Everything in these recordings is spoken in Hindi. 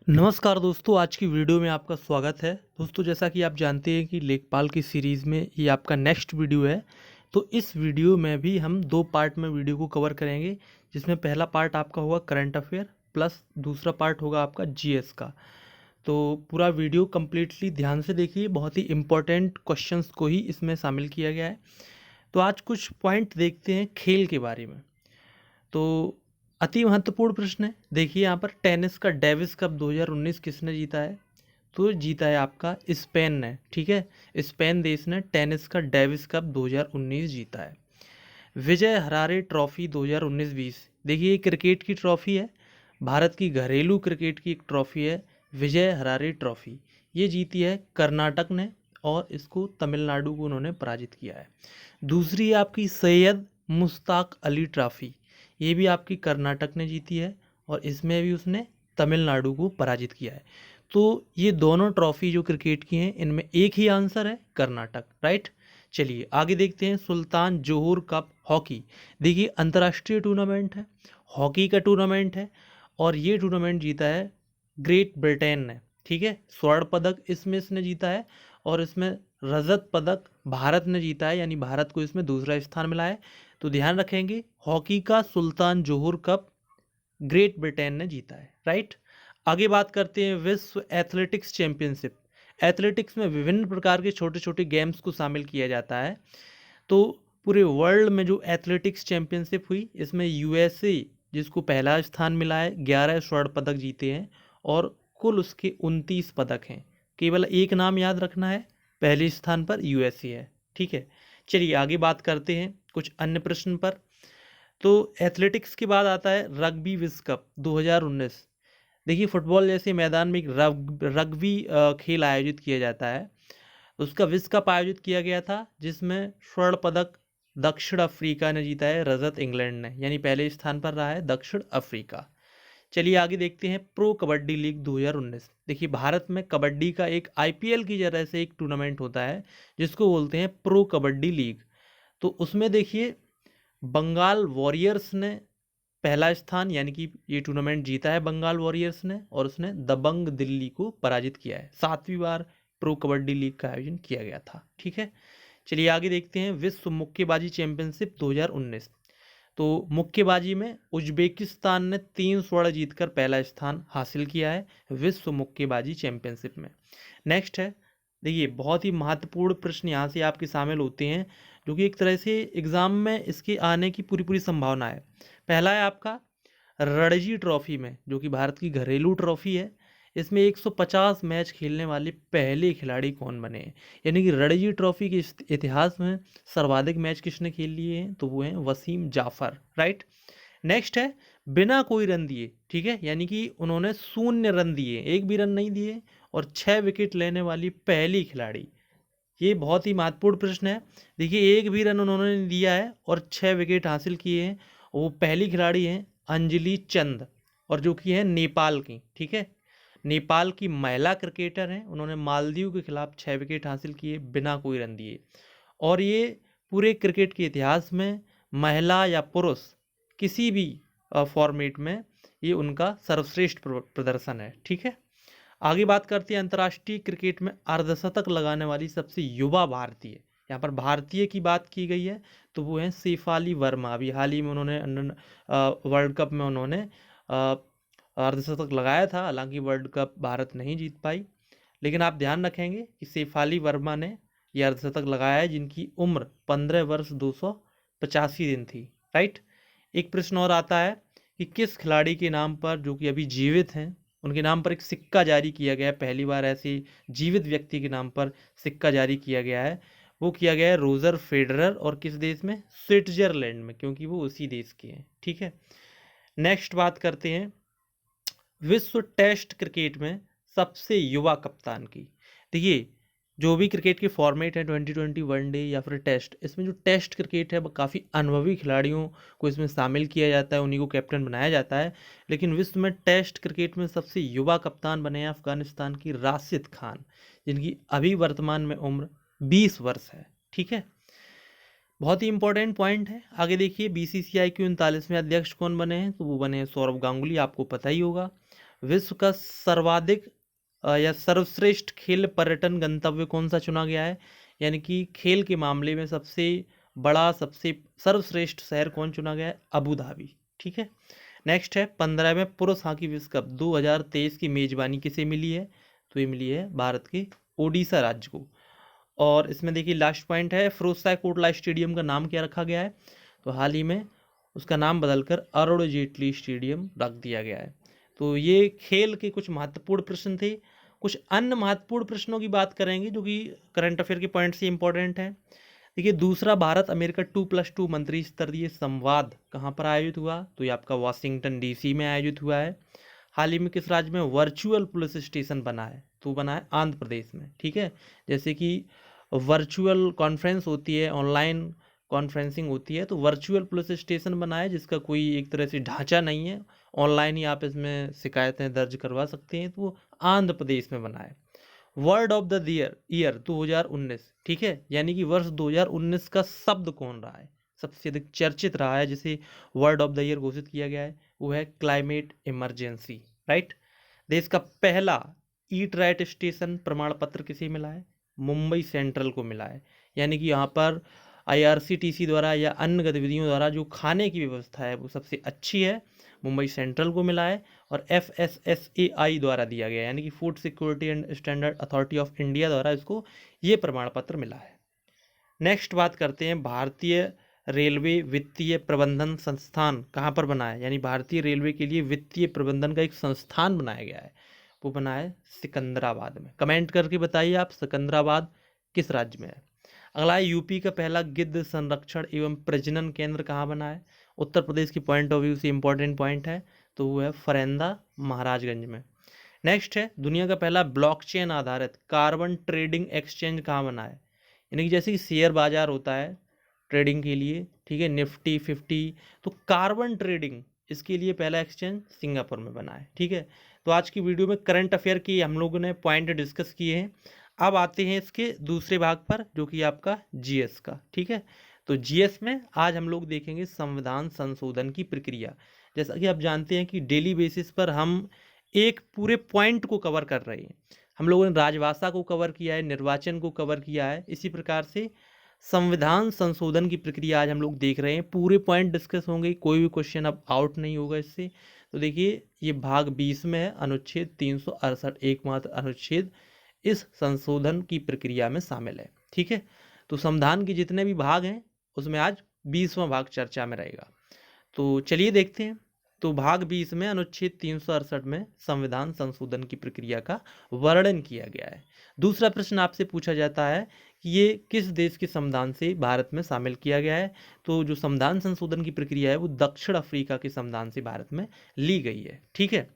नमस्कार दोस्तों, आज की वीडियो में आपका स्वागत है। दोस्तों, जैसा कि आप जानते हैं कि लेखपाल की सीरीज़ में ये आपका नेक्स्ट वीडियो है। तो इस वीडियो में भी हम 2 पार्ट में वीडियो को कवर करेंगे, जिसमें पहला पार्ट आपका होगा करंट अफेयर प्लस दूसरा पार्ट होगा आपका जीएस का। तो पूरा वीडियो कंप्लीटली ध्यान से देखिए, बहुत ही इम्पोर्टेंट क्वेश्चंस को ही इसमें शामिल किया गया है। तो आज कुछ पॉइंट देखते हैं खेल के बारे में। तो अति महत्वपूर्ण प्रश्न है। देखिए यहाँ पर टेनिस का डेविस कप 2019 किसने जीता है? तो जीता है आपका स्पेन ने। ठीक है, स्पेन देश ने टेनिस का डेविस कप 2019 जीता है। विजय हरारे ट्रॉफी 2019-20, देखिए ये क्रिकेट की ट्रॉफी है, भारत की घरेलू क्रिकेट की एक ट्रॉफी है विजय हरारे ट्रॉफी। ये जीती है कर्नाटक ने और इसको तमिलनाडु को उन्होंने पराजित किया है। दूसरी है आपकी सैयद मुश्ताक अली ट्रॉफी, ये भी आपकी कर्नाटक ने जीती है और इसमें भी उसने तमिलनाडु को पराजित किया है। तो ये दोनों ट्रॉफी जो क्रिकेट की हैं, इनमें एक ही आंसर है कर्नाटक, राइट। चलिए आगे देखते हैं सुल्तान जोहर कप हॉकी। देखिए अंतर्राष्ट्रीय टूर्नामेंट है, हॉकी का टूर्नामेंट है और ये टूर्नामेंट जीता है ग्रेट ब्रिटेन ने। ठीक है, स्वर्ण पदक इसमें इसने जीता है और इसमें रजत पदक भारत ने जीता है, यानी भारत को इसमें दूसरा स्थान मिला है। तो ध्यान रखेंगे, हॉकी का सुल्तान जोहर कप ग्रेट ब्रिटेन ने जीता है, राइट। आगे बात करते हैं विश्व एथलेटिक्स चैंपियनशिप। एथलेटिक्स में विभिन्न प्रकार के छोटे छोटे गेम्स को शामिल किया जाता है। तो पूरे वर्ल्ड में जो एथलेटिक्स चैंपियनशिप हुई, इसमें यूएसए जिसको पहला स्थान मिला है, 11 स्वर्ण पदक जीते हैं और कुल उसके 29 पदक हैं। केवल एक नाम याद रखना है, पहले स्थान पर यूएसए है। ठीक है, चलिए आगे बात करते हैं कुछ अन्य प्रश्न पर। तो एथलेटिक्स के बाद आता है रग्बी विश्व कप 2019। देखिए फुटबॉल जैसे मैदान में एक रग्बी खेल आयोजित किया जाता है। उसका विश्व कप आयोजित किया गया था, जिसमें स्वर्ण पदक दक्षिण अफ्रीका ने जीता है, रजत इंग्लैंड ने, यानी पहले स्थान पर रहा है दक्षिण अफ्रीका। चलिए आगे देखते हैं प्रो कबड्डी लीग 2019। देखिए भारत में कबड्डी का एक आईपीएल की तरह से एक टूर्नामेंट होता है, जिसको बोलते हैं प्रो कबड्डी लीग। तो उसमें देखिए बंगाल वॉरियर्स ने पहला स्थान, यानी कि ये टूर्नामेंट जीता है बंगाल वॉरियर्स ने और उसने दबंग दिल्ली को पराजित किया है। 7वीं बार प्रो कबड्डी लीग का आयोजन किया गया था। ठीक है, चलिए आगे देखते हैं विश्व मुक्केबाजी चैंपियनशिप 2019। तो मुक्केबाजी में उज्बेकिस्तान ने 3 स्वर्ण जीतकर पहला स्थान हासिल किया है विश्व मुक्केबाजी चैंपियनशिप में। नेक्स्ट है, देखिए बहुत ही महत्वपूर्ण प्रश्न यहाँ से आपके शामिल होते हैं, जो कि एक तरह से एग्जाम में इसके आने की पूरी पूरी संभावना है। पहला है आपका रणजी ट्रॉफी में, जो कि भारत की घरेलू ट्रॉफी है, इसमें 150 मैच खेलने वाले पहले खिलाड़ी कौन बने हैं। यानी कि रणजी ट्रॉफी के इतिहास में सर्वाधिक मैच किसने खेल लिए हैं, तो वो हैं वसीम जाफर, राइट। नेक्स्ट है बिना कोई रन दिए। ठीक है, यानी कि उन्होंने 0 रन दिए, एक भी रन नहीं दिए और 6 विकेट लेने वाली पहली खिलाड़ी। ये बहुत ही महत्वपूर्ण प्रश्न है। देखिए एक भी रन उन्होंने दिया है और 6 विकेट हासिल किए हैं। वो पहली खिलाड़ी हैं अंजलि चंद, और जो कि है नेपाल की। ठीक है, नेपाल की महिला क्रिकेटर हैं, उन्होंने मालदीव के खिलाफ 6 विकेट हासिल किए बिना कोई रन दिए। और ये पूरे क्रिकेट के इतिहास में महिला या पुरुष किसी भी फॉर्मेट में ये उनका सर्वश्रेष्ठ प्रदर्शन है। ठीक है, आगे बात करते हैं अंतर्राष्ट्रीय क्रिकेट में अर्धशतक लगाने वाली सबसे युवा भारतीय। यहाँ पर भारतीय की बात की गई है, तो वो हैं शेफाली वर्मा। अभी हाल ही में उन्होंने वर्ल्ड कप में उन्होंने अर्धशतक लगाया था। हालांकि वर्ल्ड कप भारत नहीं जीत पाई, लेकिन आप ध्यान रखेंगे कि शेफाली वर्मा ने यह अर्धशतक लगाया है, जिनकी उम्र 15 वर्ष 285 दिन थी, राइट। एक प्रश्न और आता है कि किस खिलाड़ी के नाम पर, जो कि अभी जीवित हैं, उनके नाम पर एक सिक्का जारी किया गया है। पहली बार ऐसे जीवित व्यक्ति के नाम पर सिक्का जारी किया गया है। वो किया गया है रोजर फेडरर, और किस देश में, स्विट्जरलैंड में, क्योंकि वो उसी देश के हैं। ठीक है, नेक्स्ट बात करते हैं विश्व टेस्ट क्रिकेट में सबसे युवा कप्तान की। देखिए जो भी क्रिकेट के फॉर्मेट है, 2020 वनडे या फिर टेस्ट, इसमें जो टेस्ट क्रिकेट है वो काफ़ी अनुभवी खिलाड़ियों को इसमें शामिल किया जाता है, उन्हीं को कैप्टन बनाया जाता है। लेकिन विश्व में टेस्ट क्रिकेट में सबसे युवा कप्तान बने हैं अफगानिस्तान की राशिद खान, जिनकी अभी वर्तमान में उम्र 20 वर्ष है। ठीक है, बहुत ही इंपॉर्टेंट पॉइंट है। आगे देखिए बीसीसीआई के 39वें अध्यक्ष कौन बने हैं, तो वो बने हैं सौरव गांगुली, आपको पता ही होगा। विश्व का सर्वाधिक या सर्वश्रेष्ठ खेल पर्यटन गंतव्य कौन सा चुना गया है, यानी कि खेल के मामले में सबसे बड़ा, सबसे सर्वश्रेष्ठ शहर कौन चुना गया है, अबू धाबी। ठीक है। नेक्स्ट है 15वें पुरुष हॉकी विश्व कप 2023 की मेजबानी किसे मिली है, तो ये मिली है भारत के ओडिशा राज्य को। और इसमें देखिए लास्ट पॉइंट है, फिरोजशाह कोटला स्टेडियम का नाम क्या रखा गया है, तो हाल ही में उसका नाम बदलकर अरुण जेटली स्टेडियम रख दिया गया है। तो ये खेल के कुछ महत्वपूर्ण प्रश्न थे। कुछ अन्य महत्वपूर्ण प्रश्नों की बात करेंगे जो कि करंट अफेयर के पॉइंट से इंपॉर्टेंट है। देखिए, दूसरा भारत अमेरिका 2+2 मंत्री स्तरीय संवाद कहाँ पर आयोजित हुआ, तो ये आपका वाशिंगटन डीसी में आयोजित हुआ है। हाल ही में किस राज्य में वर्चुअल पुलिस स्टेशन बना है, तो बना है आंध्र प्रदेश में। ठीक है। जैसे कि वर्चुअल कॉन्फ्रेंस होती है, ऑनलाइन कॉन्फ्रेंसिंग होती है, तो वर्चुअल पुलिस स्टेशन बना है जिसका कोई एक तरह से ढांचा नहीं है, ऑनलाइन ही आप इसमें शिकायतें दर्ज करवा सकते हैं, तो वो आंध्र प्रदेश में बना है। वर्ड ऑफ द ईयर 2019, ठीक है, यानी कि वर्ष 2019 का शब्द कौन रहा है, सबसे अधिक चर्चित रहा है, जिसे वर्ड ऑफ द ईयर घोषित किया गया है, वो है क्लाइमेट इमरजेंसी। राइट। देश का पहला ईट राइट स्टेशन प्रमाण पत्र किसे मिला है, मुंबई सेंट्रल को मिला है। यानी कि यहाँ पर IRCTC द्वारा या अन्य गतिविधियों द्वारा जो खाने की व्यवस्था है वो सबसे अच्छी है, मुंबई सेंट्रल को मिला है। और FSSAI द्वारा दिया गया, यानी कि food security and standard authority of India द्वारा इसको ये प्रमाण पत्र मिला है। नेक्स्ट बात करते हैं, भारतीय रेलवे वित्तीय प्रबंधन संस्थान कहाँ पर बना है, यानी भारतीय रेलवे के लिए वित्तीय प्रबंधन का एक संस्थान बनाया गया है, वो बना है सिकंदराबाद में। कमेंट करके बताइए आप सिकंदराबाद किस राज्य में है। अगला है, यूपी का पहला गिद्ध संरक्षण एवं प्रजनन केंद्र कहाँ बना है, उत्तर प्रदेश की पॉइंट ऑफ व्यू से इंपॉर्टेंट पॉइंट है, तो वो है फरेंदा महाराजगंज में। नेक्स्ट है, दुनिया का पहला ब्लॉकचेन आधारित कार्बन ट्रेडिंग एक्सचेंज कहाँ बना है, यानी कि जैसे कि शेयर बाजार होता है ट्रेडिंग के लिए, ठीक है, निफ्टी 50, तो कार्बन ट्रेडिंग इसके लिए पहला एक्सचेंज सिंगापुर में बना है। ठीक है। तो आज की वीडियो में करंट अफेयर की हम लोगों ने पॉइंट डिस्कस किए हैं। अब आते हैं इसके दूसरे भाग पर, जो कि आपका जीएस का। ठीक है। तो जीएस में आज हम लोग देखेंगे संविधान संशोधन की प्रक्रिया। जैसा कि आप जानते हैं कि डेली बेसिस पर हम एक पूरे पॉइंट को कवर कर रहे हैं। हम लोगों ने राजभाषा को कवर किया है, निर्वाचन को कवर किया है, इसी प्रकार से संविधान संशोधन की प्रक्रिया आज हम लोग देख रहे हैं। पूरे पॉइंट डिस्कस होंगे, कोई भी क्वेश्चन अब आउट नहीं होगा इससे। तो देखिए, ये भाग 20 में है, अनुच्छेद 368 एकमात्र अनुच्छेद इस संशोधन की प्रक्रिया में शामिल है। ठीक है। तो संविधान के जितने भी भाग हैं उसमें आज 20वां भाग चर्चा में रहेगा। तो चलिए देखते हैं। तो भाग 20 में अनुच्छेद 368 में संविधान संशोधन की प्रक्रिया का वर्णन किया गया है। दूसरा प्रश्न आपसे पूछा जाता है कि ये किस देश के संविधान से भारत में शामिल किया गया है, तो जो संविधान संशोधन की प्रक्रिया है वो दक्षिण अफ्रीका के संविधान से भारत में ली गई है। ठीक है।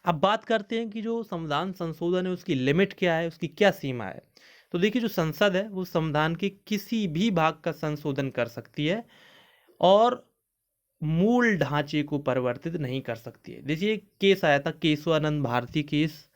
अब बात करते हैं कि जो संविधान संशोधन है उसकी लिमिट क्या है, उसकी क्या सीमा है। तो देखिए, जो संसद है वो संविधान के किसी भी भाग का संशोधन कर सकती है और मूल ढांचे को परिवर्तित नहीं कर सकती है। देखिए, केस आया था केशवानंद भारती केस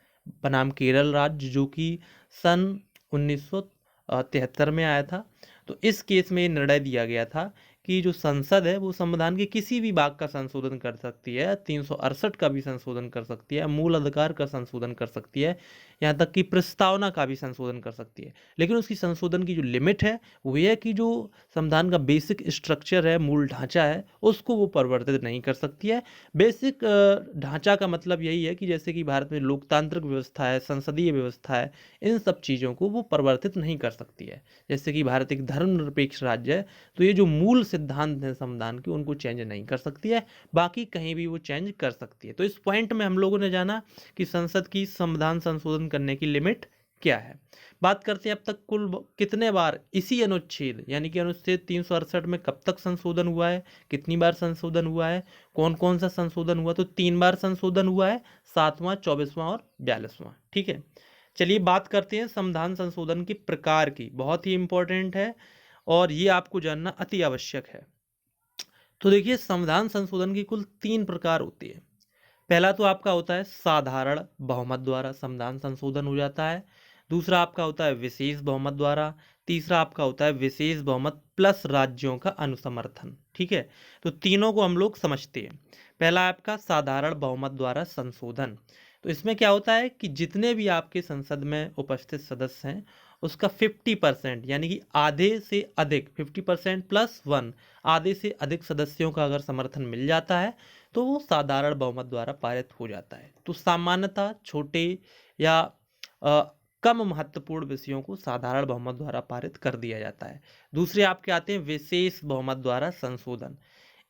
बनाम केरल राज्य, जो कि सन 1973 में आया था। तो इस केस में निर्णय दिया गया था कि जो संसद है वो संविधान के किसी भी भाग का संशोधन कर सकती है, 368 का भी संशोधन कर सकती है, मूल अधिकार का संशोधन कर सकती है, यहाँ तक कि प्रस्तावना का भी संशोधन कर सकती है। लेकिन उसकी संशोधन की जो लिमिट है वो ये है कि जो संविधान का बेसिक स्ट्रक्चर है, मूल ढांचा है, उसको वो परिवर्तित नहीं कर सकती है। बेसिक ढांचा का मतलब यही है कि जैसे कि भारत में लोकतांत्रिक व्यवस्था है, संसदीय व्यवस्था है, इन सब चीज़ों को वो परिवर्तित नहीं कर सकती है। जैसे कि भारत एक धर्मनिरपेक्ष राज्य है, तो ये जो मूल सिद्धांत हैं संविधान के उनको चेंज नहीं कर सकती है, बाकी कहीं भी वो चेंज कर सकती है। तो इस पॉइंट में हम लोगों ने जाना कि संसद की संविधान संशोधन करने की लिमिट क्या है। बात करते हैं अब तक कुल कितने बार इसी अनुच्छेद यानी कि अनुच्छेद 368 में कब तक संशोधन हुआ है, कितनी बार संशोधन हुआ है, कौन कौन सा संशोधन हुआ, तो 3 बार संशोधन हुआ है, 7वां, 24वां और 42वां। ठीक है। चलिए बात करते हैं संविधान संशोधन के प्रकार की, बहुत ही इंपॉर्टेंट है और ये आपको जानना अति आवश्यक है। तो देखिए, संविधान संशोधन की कुल 3 प्रकार होती है। पहला तो आपका होता है साधारण बहुमत द्वारा संविधान संशोधन हो जाता है। दूसरा आपका होता है विशेष बहुमत द्वारा। तीसरा आपका होता है विशेष बहुमत प्लस राज्यों का अनुसमर्थन। ठीक है। तो तीनों को हम लोग समझते हैं। पहला आपका साधारण बहुमत द्वारा संशोधन। तो इसमें क्या होता है कि जितने भी आपके संसद में उपस्थित सदस्य हैं उसका 50% यानी कि आधे से अधिक 50% प्लस 1 आधे से अधिक सदस्यों का अगर समर्थन मिल जाता है तो वो साधारण बहुमत द्वारा पारित हो जाता है। तो सामान्यतः छोटे या कम महत्वपूर्ण विषयों को साधारण बहुमत द्वारा पारित कर दिया जाता है। दूसरे आपके आते हैं विशेष बहुमत द्वारा संशोधन।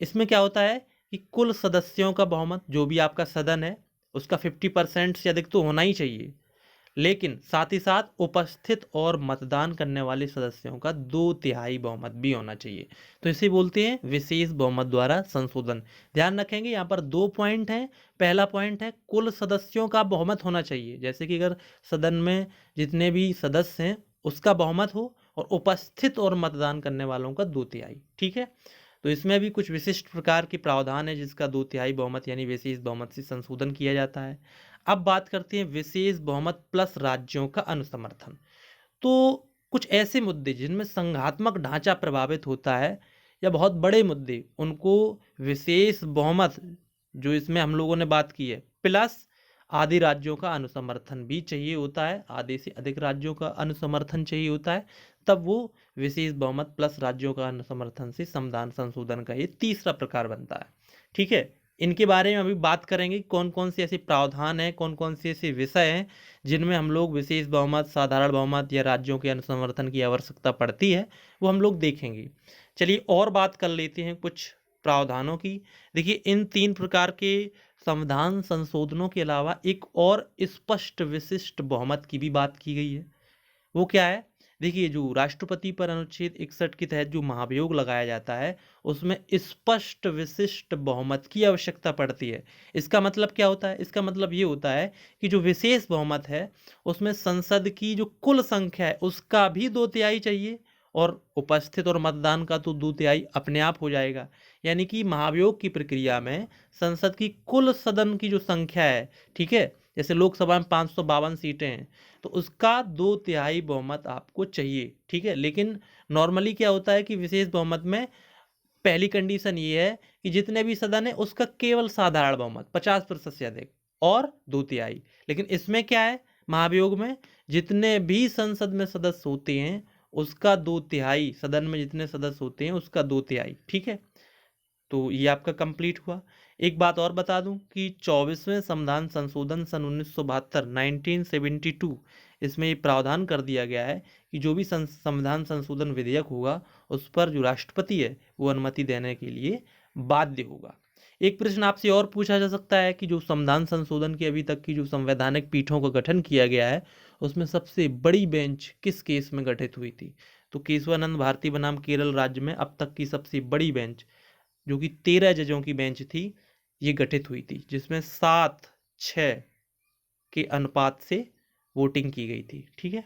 इसमें क्या होता है कि कुल सदस्यों का बहुमत जो भी आपका सदन है उसका 50% से अधिक तो होना ही चाहिए, लेकिन साथ ही साथ उपस्थित और मतदान करने वाले सदस्यों का 2/3 बहुमत भी होना चाहिए। तो इसे बोलते हैं विशेष बहुमत द्वारा संशोधन। ध्यान रखेंगे यहाँ पर 2 पॉइंट हैं। पहला पॉइंट है कुल सदस्यों का बहुमत होना चाहिए, जैसे कि अगर सदन में जितने भी सदस्य हैं उसका बहुमत हो और उपस्थित और मतदान करने वालों का 2/3। ठीक है, तो इसमें भी कुछ विशिष्ट प्रकार के प्रावधान है जिसका 2/3 बहुमत यानी विशेष बहुमत से संशोधन किया जाता है। अब बात करते हैं विशेष बहुमत प्लस राज्यों का अनुसमर्थन। तो कुछ ऐसे मुद्दे जिनमें संघात्मक ढांचा प्रभावित होता है या बहुत बड़े मुद्दे, उनको विशेष बहुमत जो इसमें हम लोगों ने बात की है प्लस आधे राज्यों का अनुसमर्थन भी चाहिए होता है, आधे से अधिक राज्यों का अनुसमर्थन चाहिए होता है, तब वो विशेष बहुमत प्लस राज्यों का अनुसमर्थन से संविधान संशोधन का ये तीसरा प्रकार बनता है। ठीक है, इनके बारे में अभी बात करेंगे कौन कौन से ऐसे प्रावधान हैं, कौन कौन से ऐसे विषय हैं जिनमें हम लोग विशेष बहुमत, साधारण बहुमत या राज्यों के अनुसमर्थन की आवश्यकता पड़ती है, वो हम लोग देखेंगे। चलिए और बात कर लेते हैं कुछ प्रावधानों की। देखिए इन 3 प्रकार के संविधान संशोधनों के अलावा एक और स्पष्ट विशिष्ट बहुमत की भी बात की गई है। वो क्या है? देखिए जो राष्ट्रपति पर अनुच्छेद 61 के तहत जो महाभियोग लगाया जाता है उसमें स्पष्ट विशिष्ट बहुमत की आवश्यकता पड़ती है। इसका मतलब क्या होता है? इसका मतलब ये होता है कि जो विशेष बहुमत है उसमें संसद की जो कुल संख्या है उसका भी 2/3 चाहिए और उपस्थित और मतदान का तो 2/3 अपने आप हो जाएगा। यानी कि महाभियोग की प्रक्रिया में संसद की कुल सदन की जो संख्या है, ठीक है, जैसे लोकसभा में 552 सीटें हैं तो उसका 2/3 बहुमत आपको चाहिए। ठीक है, लेकिन नॉर्मली क्या होता है कि विशेष बहुमत में पहली कंडीशन ये है कि जितने भी सदन है उसका केवल साधारण बहुमत 50% से अधिक और 2/3। लेकिन इसमें क्या है, महाभियोग में जितने भी संसद में सदस्य होते हैं उसका 2/3, सदन में जितने सदस्य होते हैं उसका 2/3। ठीक है, तो ये आपका कंप्लीट हुआ। एक बात और बता दूं कि 24वें संविधान संशोधन सन 1972 1972 इसमें ये प्रावधान कर दिया गया है कि जो भी संविधान संशोधन विधेयक होगा उस पर जो राष्ट्रपति है वो अनुमति देने के लिए बाध्य होगा। एक प्रश्न आपसे और पूछा जा सकता है कि जो संविधान संशोधन की अभी तक की जो संवैधानिक पीठों का गठन किया गया है उसमें सबसे बड़ी बेंच किस केस में गठित हुई थी? तो केशवानंद भारती बनाम केरल राज्य में अब तक की सबसे बड़ी बेंच जो कि 13 जजों की बेंच थी ये गठित हुई थी, जिसमें 7-6 के अनुपात से वोटिंग की गई थी। ठीक है,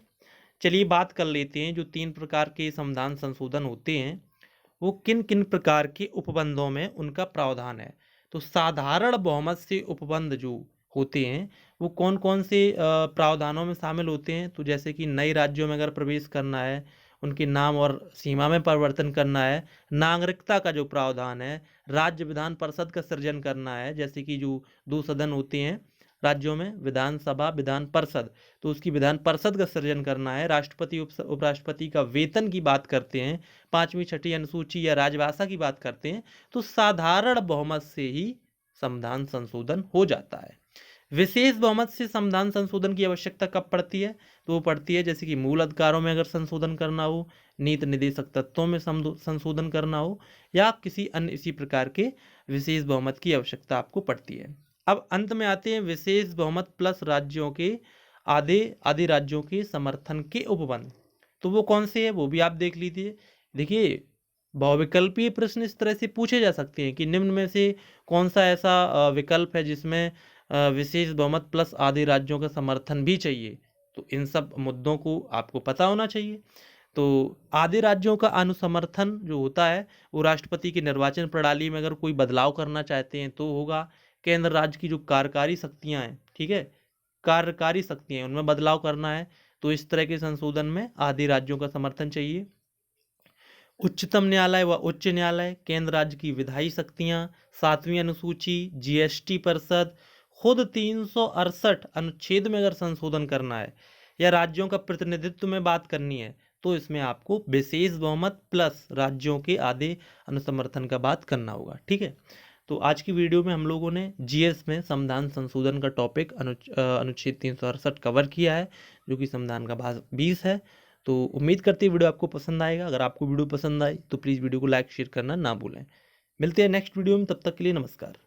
चलिए बात कर लेते हैं जो 3 प्रकार के संविधान संशोधन होते हैं वो किन किन प्रकार के उपबंधों में उनका प्रावधान है। तो साधारण बहुमत से उपबंध जो होते हैं वो कौन कौन से प्रावधानों में शामिल होते हैं? तो जैसे कि नए राज्यों में अगर प्रवेश करना है, उनके नाम और सीमा में परिवर्तन करना है, नागरिकता का जो प्रावधान है, राज्य विधान परिषद का सृजन करना है, जैसे कि जो 2 सदन होते हैं राज्यों में, विधानसभा विधान परिषद, तो उसकी विधान परिषद का सृजन करना है, राष्ट्रपति उपराष्ट्रपति का वेतन की बात करते हैं, 5वीं 6ठी अनुसूची या राजभाषा की बात करते हैं, तो साधारण बहुमत से ही संविधान संशोधन हो जाता है। विशेष बहुमत से संविधान संशोधन की आवश्यकता कब पड़ती है? तो वो पड़ती है जैसे कि मूल अधिकारों में अगर संशोधन करना हो, नीति निर्देशक तत्वों में संशोधन करना हो या किसी अन्य इसी प्रकार के विशेष बहुमत की आवश्यकता आपको पड़ती है। अब अंत में आते हैं विशेष बहुमत प्लस राज्यों के आधे आधे राज्यों के समर्थन के उपबंध। तो वो कौन से है वो भी आप देख लीजिए। देखिए बहुविकल्पीय प्रश्न इस तरह से पूछे जा सकते हैं कि निम्न में से कौन सा ऐसा विकल्प है जिसमें विशेष बहुमत प्लस आधे राज्यों का समर्थन भी चाहिए? तो इन सब मुद्दों को आपको पता होना चाहिए। तो आधे राज्यों का अनुसमर्थन जो होता है वो राष्ट्रपति की निर्वाचन प्रणाली में अगर कोई बदलाव करना चाहते हैं तो होगा। केंद्र राज्य की जो कार्यकारी शक्तियां हैं, ठीक है, कार्यकारी शक्तियां उनमें बदलाव करना है तो इस तरह के संशोधन में आधे राज्यों का समर्थन चाहिए। उच्चतम न्यायालय व उच्च न्यायालय, केंद्र राज्य की विधायी शक्तियां, 7वीं अनुसूची, जीएसटी परिषद, खुद 368 अनुच्छेद में अगर संशोधन करना है या राज्यों का प्रतिनिधित्व में बात करनी है तो इसमें आपको विशेष बहुमत प्लस राज्यों के आधे अनुसमर्थन का बात करना होगा। ठीक है, तो आज की वीडियो में हम लोगों ने जीएस में संविधान संशोधन का टॉपिक अनुच्छेद 368 कवर किया है, जो कि संविधान का भाग 20 है। तो उम्मीद करते हैं वीडियो आपको पसंद आएगा। अगर आपको वीडियो पसंद आई तो प्लीज़ वीडियो को लाइक शेयर करना ना भूलें। मिलते हैं नेक्स्ट वीडियो में, तब तक के लिए नमस्कार।